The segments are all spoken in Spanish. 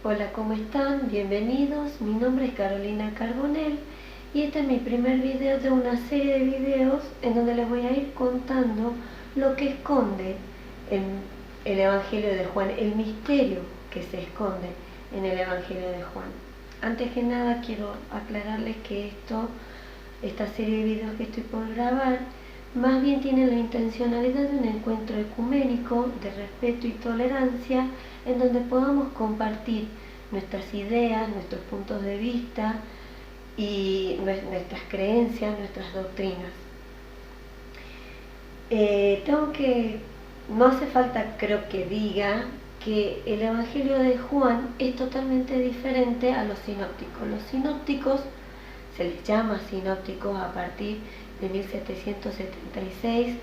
Hola, ¿cómo están? Bienvenidos. Mi nombre es Carolina Carbonell y este es mi primer video de una serie de videos en donde les voy a ir contando lo que esconde en el Evangelio de Juan, el misterio que se esconde en el Evangelio de Juan. Antes que nada quiero aclararles que esta serie de videos que estoy por grabar más bien tiene la intencionalidad de un encuentro ecuménico de respeto y tolerancia en donde podamos compartir nuestras ideas, nuestros puntos de vista y nuestras creencias, nuestras doctrinas. No hace falta, creo que diga, que el Evangelio de Juan es totalmente diferente a los sinópticos. Los sinópticos se les llama sinópticos a partir de 1776,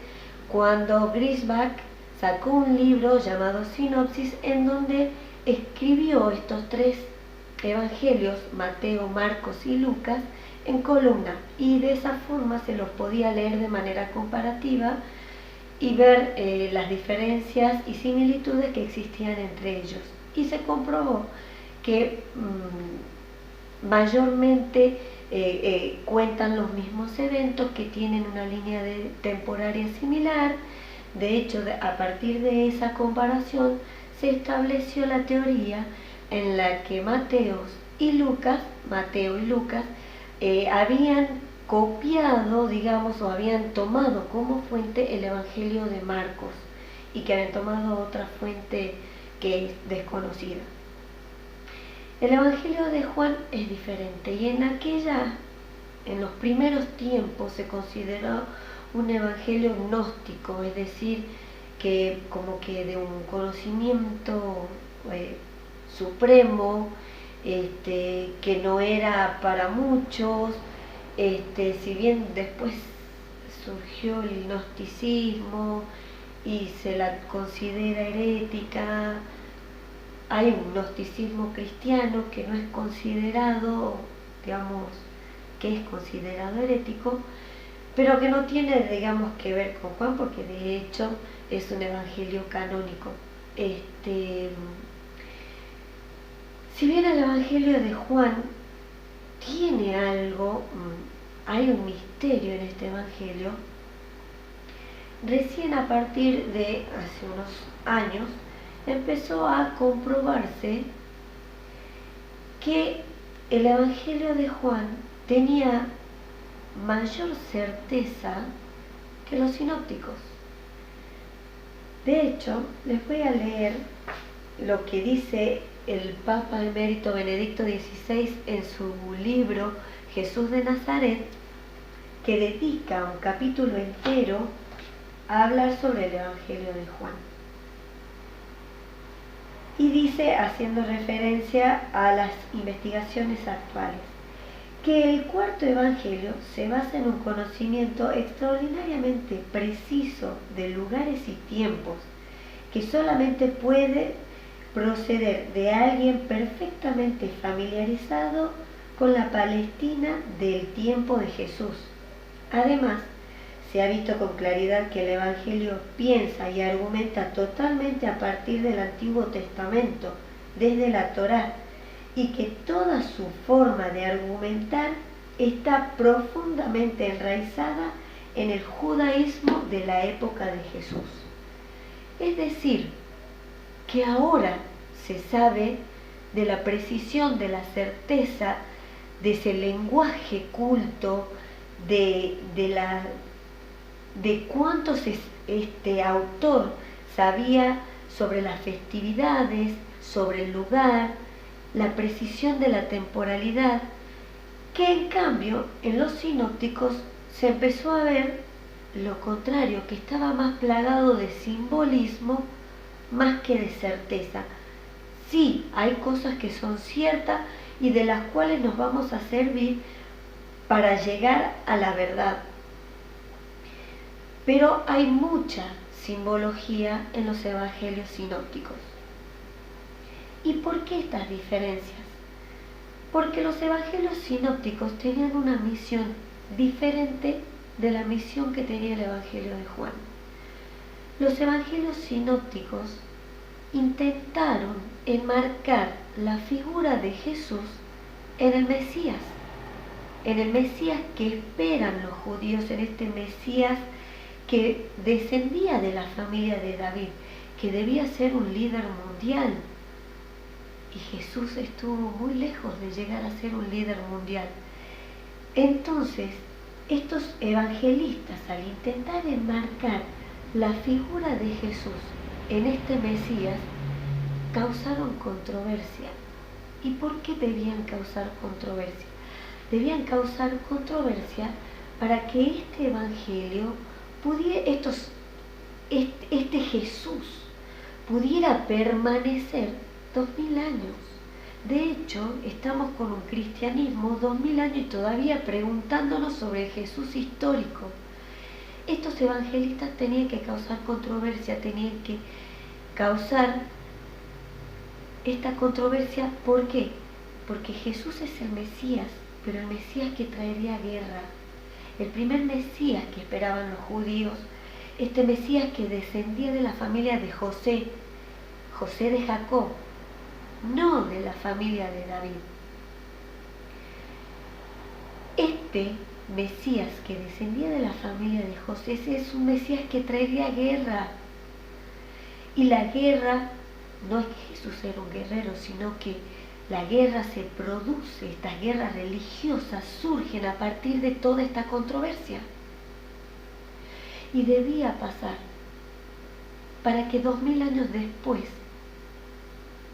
cuando Griesbach sacó un libro llamado Sinopsis, en donde escribió estos tres evangelios, Mateo, Marcos y Lucas, en columna, y de esa forma se los podía leer de manera comparativa y ver las diferencias y similitudes que existían entre ellos. Y se comprobó que mayormente cuentan los mismos eventos, que tienen una línea temporaria similar. De hecho, a partir de esa comparación se estableció la teoría en la que Mateo y Lucas habían copiado, digamos, o habían tomado como fuente el Evangelio de Marcos, y que habían tomado otra fuente que es desconocida. El Evangelio de Juan es diferente, y en los primeros tiempos se consideró un evangelio gnóstico, es decir, que como que de un conocimiento supremo, que no era para muchos, si bien después surgió el gnosticismo y se la considera herética. Hay un gnosticismo cristiano que no es considerado, digamos, que es considerado herético, pero que no tiene, digamos, que ver con Juan, porque de hecho es un evangelio canónico. Si bien el Evangelio de Juan tiene algo, hay un misterio en este evangelio, recién a partir de hace unos años empezó a comprobarse que el Evangelio de Juan tenía mayor certeza que los sinópticos. De hecho, les voy a leer lo que dice el Papa Emérito Benedicto XVI en su libro Jesús de Nazaret, que dedica un capítulo entero a hablar sobre el Evangelio de Juan. Y dice, haciendo referencia a las investigaciones actuales, que el cuarto evangelio se basa en un conocimiento extraordinariamente preciso de lugares y tiempos, que solamente puede proceder de alguien perfectamente familiarizado con la Palestina del tiempo de Jesús. Además, se ha visto con claridad que el Evangelio piensa y argumenta totalmente a partir del Antiguo Testamento, desde la Torá, y que toda su forma de argumentar está profundamente enraizada en el judaísmo de la época de Jesús. Es decir, que ahora se sabe de la precisión, de la certeza, de ese lenguaje culto, de cuántos este autor sabía sobre las festividades, sobre el lugar, la precisión de la temporalidad, que en cambio en los sinópticos se empezó a ver lo contrario, que estaba más plagado de simbolismo más que de certeza. Sí, hay cosas que son ciertas y de las cuales nos vamos a servir para llegar a la verdad, pero hay mucha simbología en los evangelios sinópticos. ¿Y por qué estas diferencias? Porque los evangelios sinópticos tenían una misión diferente de la misión que tenía el Evangelio de Juan. Los evangelios sinópticos intentaron enmarcar la figura de Jesús en el Mesías que esperan los judíos, en este Mesías que descendía de la familia de David, que debía ser un líder mundial. Y Jesús estuvo muy lejos de llegar a ser un líder mundial. Entonces, estos evangelistas, al intentar enmarcar la figura de Jesús en este Mesías, causaron controversia. ¿Y por qué debían causar controversia? Debían causar controversia para que este evangelio pudiera, este Jesús pudiera permanecer 2000 años. De hecho, estamos con un cristianismo 2000 años y todavía preguntándonos sobre el Jesús histórico. Estos evangelistas tenían que causar controversia, tenían que causar esta controversia. ¿Por qué? Porque Jesús es el Mesías, pero el Mesías que traería guerra. El primer Mesías que esperaban los judíos, este Mesías que descendía de la familia de José de Jacob, no de la familia de David. Este Mesías que descendía de la familia de José es un Mesías que traería guerra. Y la guerra, no es que Jesús era un guerrero, sino que la guerra se produce, estas guerras religiosas surgen a partir de toda esta controversia. Y debía pasar para que 2000 años después,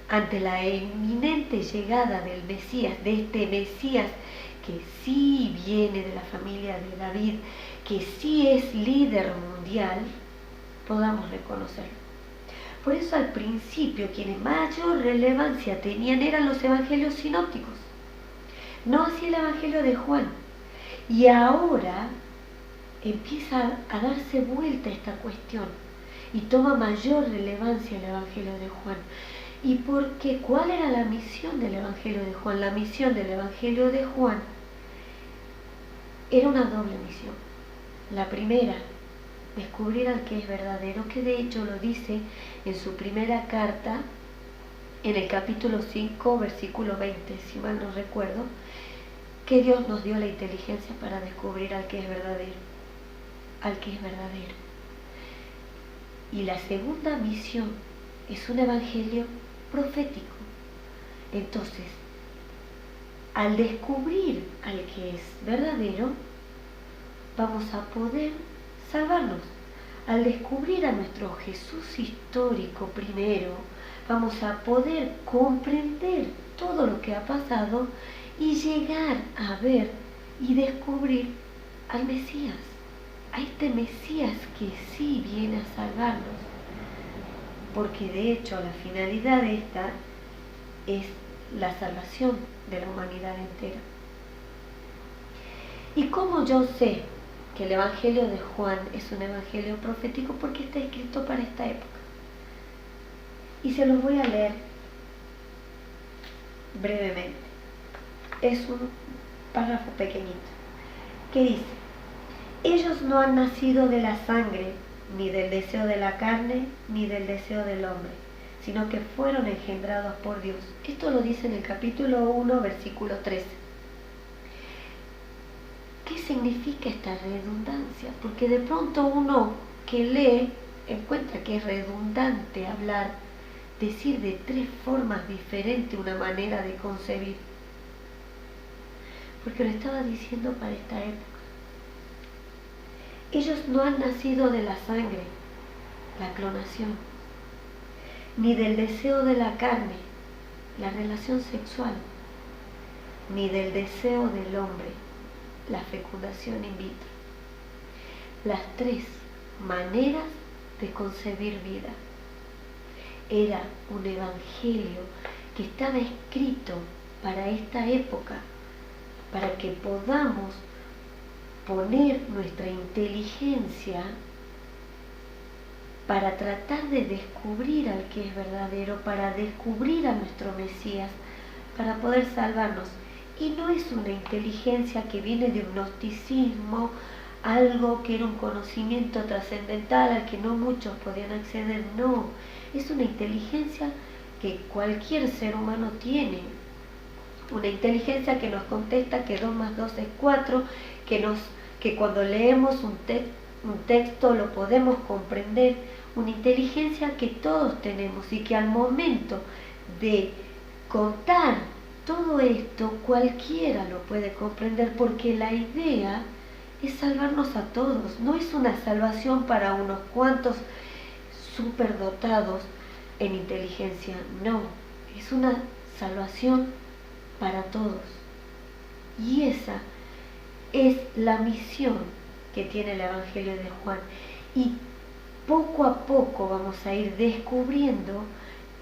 ante la inminente llegada del Mesías, de este Mesías que sí viene de la familia de David, que sí es líder mundial, podamos reconocerlo. Por eso al principio quienes mayor relevancia tenían eran los evangelios sinópticos, no así el evangelio de Juan. Y ahora empieza a darse vuelta esta cuestión y toma mayor relevancia el evangelio de Juan. ¿Y por qué? ¿Cuál era la misión del evangelio de Juan? La misión del evangelio de Juan era una doble misión. La primera, descubrir al que es verdadero, que de hecho lo dice en su primera carta, en el capítulo 5, versículo 20, si mal no recuerdo, que Dios nos dio la inteligencia para descubrir al que es verdadero, Y la segunda misión es un evangelio profético. Entonces, al descubrir al que es verdadero, vamos a poder salvarnos. Al descubrir a nuestro Jesús histórico primero, vamos a poder comprender todo lo que ha pasado y llegar a ver y descubrir al Mesías, a este Mesías que sí viene a salvarnos. Porque de hecho la finalidad de esta es la salvación de la humanidad entera. ¿Y cómo yo sé que el evangelio de Juan es un evangelio profético? Porque está escrito para esta época. Y se los voy a leer brevemente. Es un párrafo pequeñito que dice: ellos no han nacido de la sangre, ni del deseo de la carne, ni del deseo del hombre, sino que fueron engendrados por Dios. Esto lo dice en el capítulo 1, versículo 13. ¿Qué significa esta redundancia? Porque de pronto uno que lee encuentra que es redundante decir de tres formas diferentes una manera de concebir. Porque lo estaba diciendo para esta época. Ellos no han nacido de la sangre, la clonación, ni del deseo de la carne, la relación sexual, ni del deseo del hombre, la fecundación in vitro. Las tres maneras de concebir vida. Era un evangelio que estaba escrito para esta época, para que podamos poner nuestra inteligencia para tratar de descubrir al que es verdadero, para descubrir a nuestro Mesías, para poder salvarnos. Y no es una inteligencia que viene de un gnosticismo, algo que era un conocimiento trascendental al que no muchos podían acceder, no. Es una inteligencia que cualquier ser humano tiene. Una inteligencia que nos contesta que 2 más 2 es 4, que cuando leemos un texto lo podemos comprender, una inteligencia que todos tenemos y que al momento de contar todo esto cualquiera lo puede comprender, porque la idea es salvarnos a todos, no es una salvación para unos cuantos superdotados en inteligencia, no, es una salvación para todos. Y esa es la misión que tiene el Evangelio de Juan. Y poco a poco vamos a ir descubriendo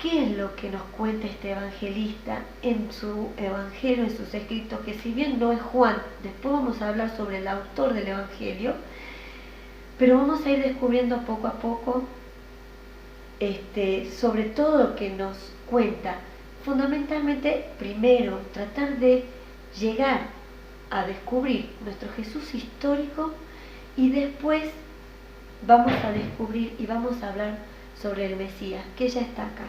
qué es lo que nos cuenta este evangelista en su evangelio, en sus escritos, que si bien no es Juan, después vamos a hablar sobre el autor del evangelio, pero vamos a ir descubriendo poco a poco sobre todo lo que nos cuenta. Fundamentalmente, primero, tratar de llegar a descubrir nuestro Jesús histórico, y después vamos a descubrir y vamos a hablar sobre el Mesías, que ya está acá.